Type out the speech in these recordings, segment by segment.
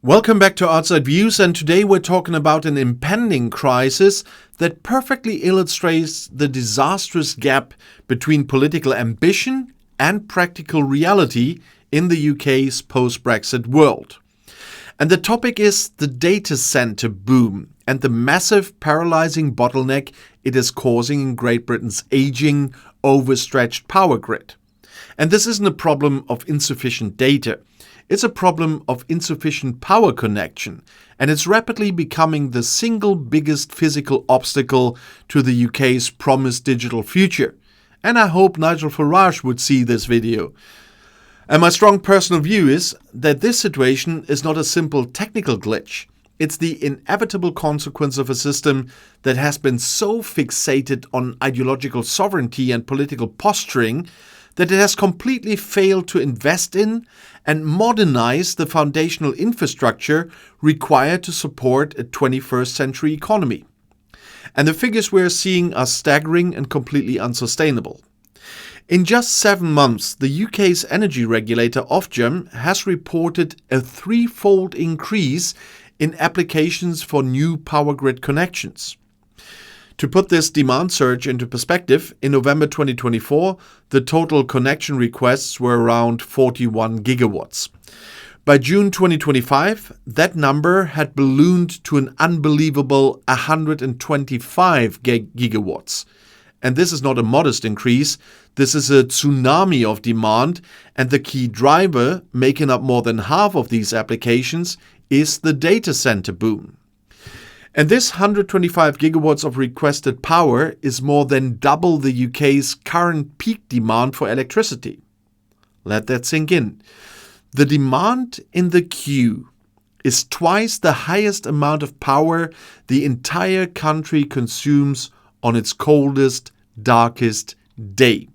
Welcome back to Outside Views, and today we're talking about an impending crisis that perfectly illustrates the disastrous gap between political ambition and practical reality in the UK's post-Brexit world. And the topic is the data center boom and the massive paralyzing bottleneck it is causing in Great Britain's aging, overstretched power grid. And this isn't a problem of insufficient data. It's a problem of insufficient power connection, and it's rapidly becoming the single biggest physical obstacle to the UK's promised digital future. And I hope Nigel Farage would see this video. And my strong personal view is that this situation is not a simple technical glitch. It's the inevitable consequence of a system that has been so fixated on ideological sovereignty and political posturing that it has completely failed to invest in and modernize the foundational infrastructure required to support a 21st century economy. And the figures we're seeing are staggering and completely unsustainable. In just 7 months, the UK's energy regulator Ofgem has reported a threefold increase in applications for new power grid connections. To put this demand surge into perspective, in November 2024, the total connection requests were around 41 gigawatts. By June 2025, that number had ballooned to an unbelievable 125 gigawatts. And this is not a modest increase, this is a tsunami of demand, and the key driver, making up more than half of these applications, is the data center boom. And this 125 gigawatts of requested power is more than double the UK's current peak demand for electricity. Let that sink in. The demand in the queue is twice the highest amount of power the entire country consumes on its coldest, darkest day.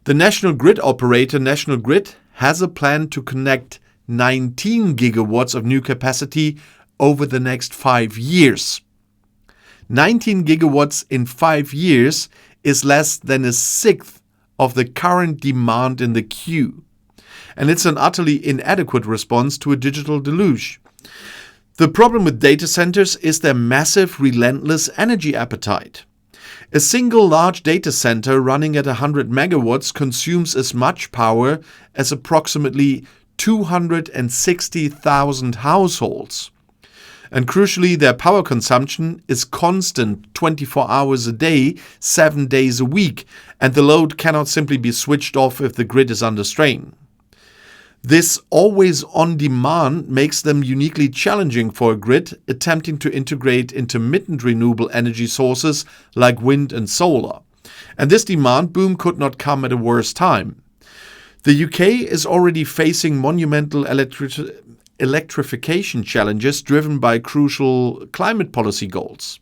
The national grid operator, National Grid, has a plan to connect 19 gigawatts of new capacity over the next 5 years. 19 gigawatts in 5 years is less than a sixth of the current demand in the queue. And it's an utterly inadequate response to a digital deluge. The problem with data centers is their massive, relentless energy appetite. A single large data center running at 100 megawatts consumes as much power as approximately 260,000 households. And crucially, their power consumption is constant 24 hours a day, 7 days a week, and the load cannot simply be switched off if the grid is under strain. This always-on demand makes them uniquely challenging for a grid attempting to integrate intermittent renewable energy sources like wind and solar. And this demand boom could not come at a worse time. The UK is already facing monumental electrification challenges driven by crucial climate policy goals.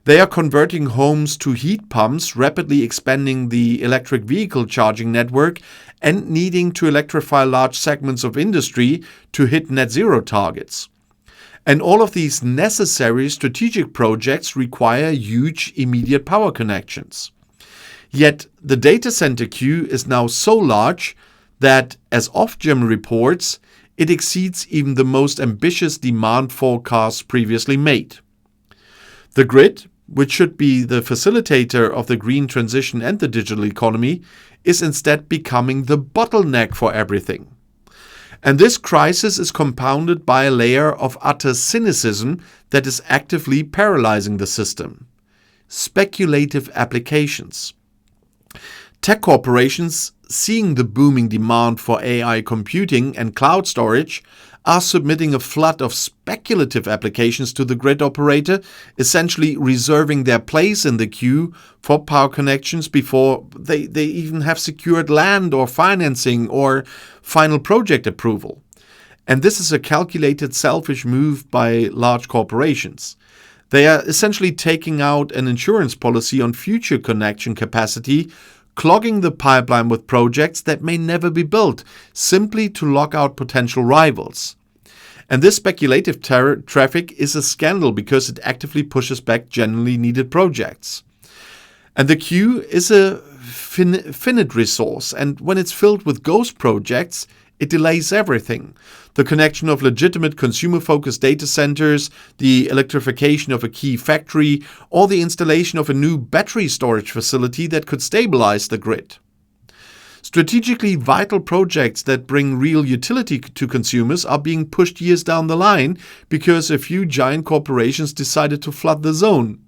They are converting homes to heat pumps, rapidly expanding the electric vehicle charging network, and needing to electrify large segments of industry to hit net zero targets. And all of these necessary strategic projects require huge immediate power connections. Yet the data center queue is now so large that, as Ofgem reports, it exceeds even the most ambitious demand forecasts previously made. The grid, which should be the facilitator of the green transition and the digital economy, is instead becoming the bottleneck for everything. And this crisis is compounded by a layer of utter cynicism that is actively paralyzing the system. Speculative applications. Tech corporations, seeing the booming demand for AI computing and cloud storage, are submitting a flood of speculative applications to the grid operator, essentially reserving their place in the queue for power connections before they even have secured land or financing or final project approval. And this is a calculated, selfish move by large corporations. They are essentially taking out an insurance policy on future connection capacity, clogging the pipeline with projects that may never be built, simply to lock out potential rivals. And this speculative traffic is a scandal because it actively pushes back genuinely needed projects. And the queue is a finite resource, and when it's filled with ghost projects, it delays everything. the connection of legitimate consumer-focused data centers, the electrification of a key factory, or the installation of a new battery storage facility that could stabilize the grid. Strategically vital projects that bring real utility to consumers are being pushed years down the line because a few giant corporations decided to flood the zone.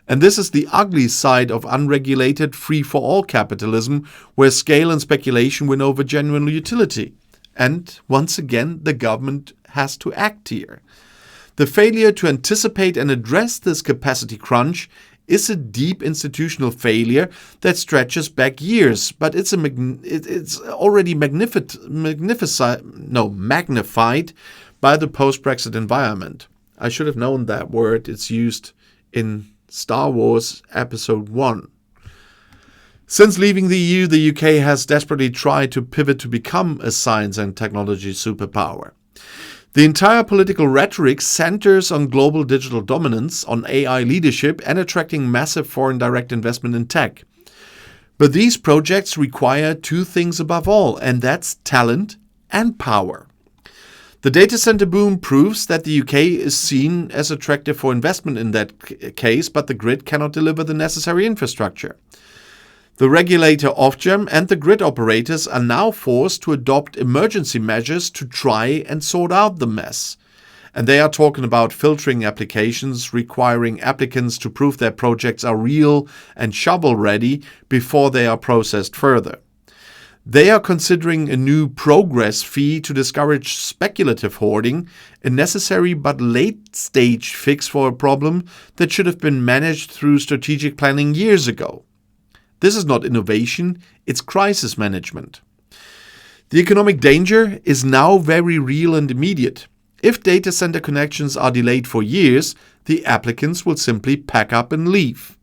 And this is the ugly side of unregulated free-for-all capitalism, where scale and speculation win over genuine utility. And once again, the government has to act here. The failure to anticipate and address this capacity crunch is a deep institutional failure that stretches back years, but it's already magnified by the post-Brexit environment. I should have known that word. It's used in Star Wars Episode 1. Since leaving the EU, the UK has desperately tried to pivot to become a science and technology superpower. The entire political rhetoric centers on global digital dominance, on AI leadership, and attracting massive foreign direct investment in tech. But these projects require two things above all, and that's talent and power. The data center boom proves that the UK is seen as attractive for investment in that case, but the grid cannot deliver the necessary infrastructure. The regulator Ofgem and the grid operators are now forced to adopt emergency measures to try and sort out the mess. And they are talking about filtering applications, requiring applicants to prove their projects are real and shovel-ready before they are processed further. They are considering a new progress fee to discourage speculative hoarding, a necessary but late-stage fix for a problem that should have been managed through strategic planning years ago. This is not innovation, it's crisis management. The economic danger is now very real and immediate. If data center connections are delayed for years, the applicants will simply pack up and leave.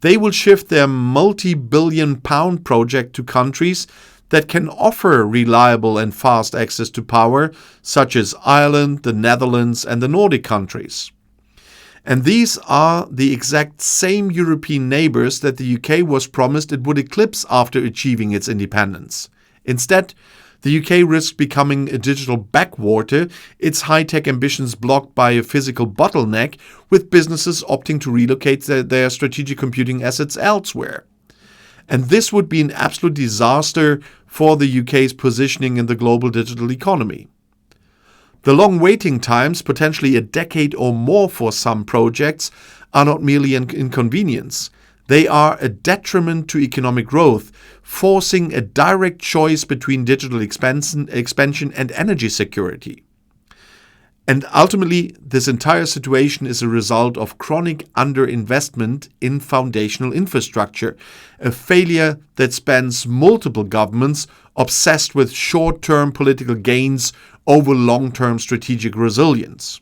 They will shift their multi-billion-pound project to countries that can offer reliable and fast access to power, such as Ireland, the Netherlands, and the Nordic countries. And these are the exact same European neighbors that the UK was promised it would eclipse after achieving its independence. Instead, the UK risks becoming a digital backwater, its high-tech ambitions blocked by a physical bottleneck, with businesses opting to relocate their strategic computing assets elsewhere. And this would be an absolute disaster for the UK's positioning in the global digital economy. The long waiting times, potentially a decade or more for some projects, are not merely an inconvenience. They are a detriment to economic growth, forcing a direct choice between digital expansion and energy security. And ultimately, this entire situation is a result of chronic underinvestment in foundational infrastructure, a failure that spans multiple governments obsessed with short-term political gains over long-term strategic resilience.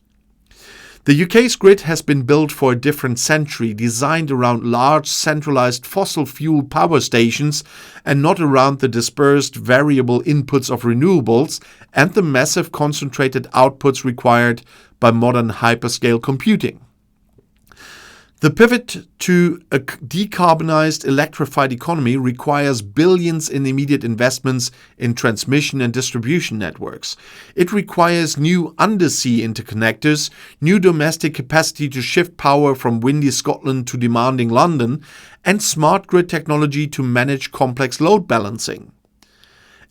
The UK's grid has been built for a different century, designed around large centralized fossil fuel power stations and not around the dispersed variable inputs of renewables and the massive concentrated outputs required by modern hyperscale computing. The pivot to a decarbonized, electrified economy requires billions in immediate investments in transmission and distribution networks. It requires new undersea interconnectors, new domestic capacity to shift power from windy Scotland to demanding London, and smart grid technology to manage complex load balancing.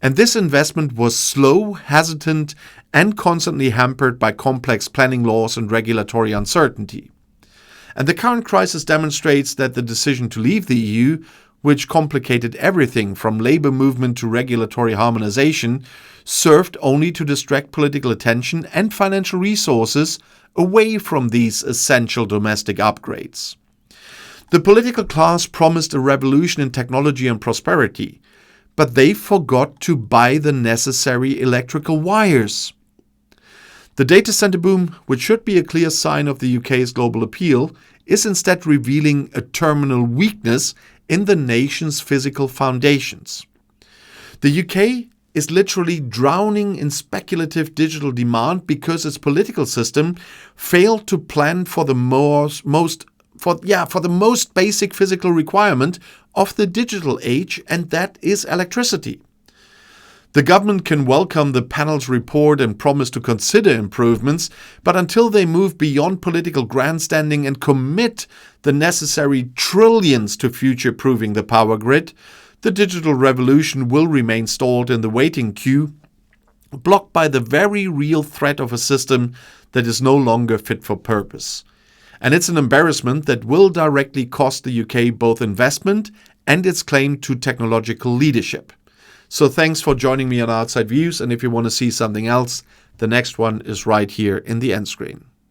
And this investment was slow, hesitant, and constantly hampered by complex planning laws and regulatory uncertainty. And the current crisis demonstrates that the decision to leave the EU, which complicated everything from labor movement to regulatory harmonization, served only to distract political attention and financial resources away from these essential domestic upgrades. The political class promised a revolution in technology and prosperity, but they forgot to buy the necessary electrical wires. The data center boom, which should be a clear sign of the UK's global appeal, is instead revealing a terminal weakness in the nation's physical foundations. The UK is literally drowning in speculative digital demand because its political system failed to plan for the most basic physical requirement of the digital age, and that is electricity. The government can welcome the panel's report and promise to consider improvements, but until they move beyond political grandstanding and commit the necessary trillions to future-proofing the power grid, the digital revolution will remain stalled in the waiting queue, blocked by the very real threat of a system that is no longer fit for purpose. And it's an embarrassment that will directly cost the UK both investment and its claim to technological leadership. So thanks for joining me on Outside Views, and if you want to see something else, the next one is right here in the end screen.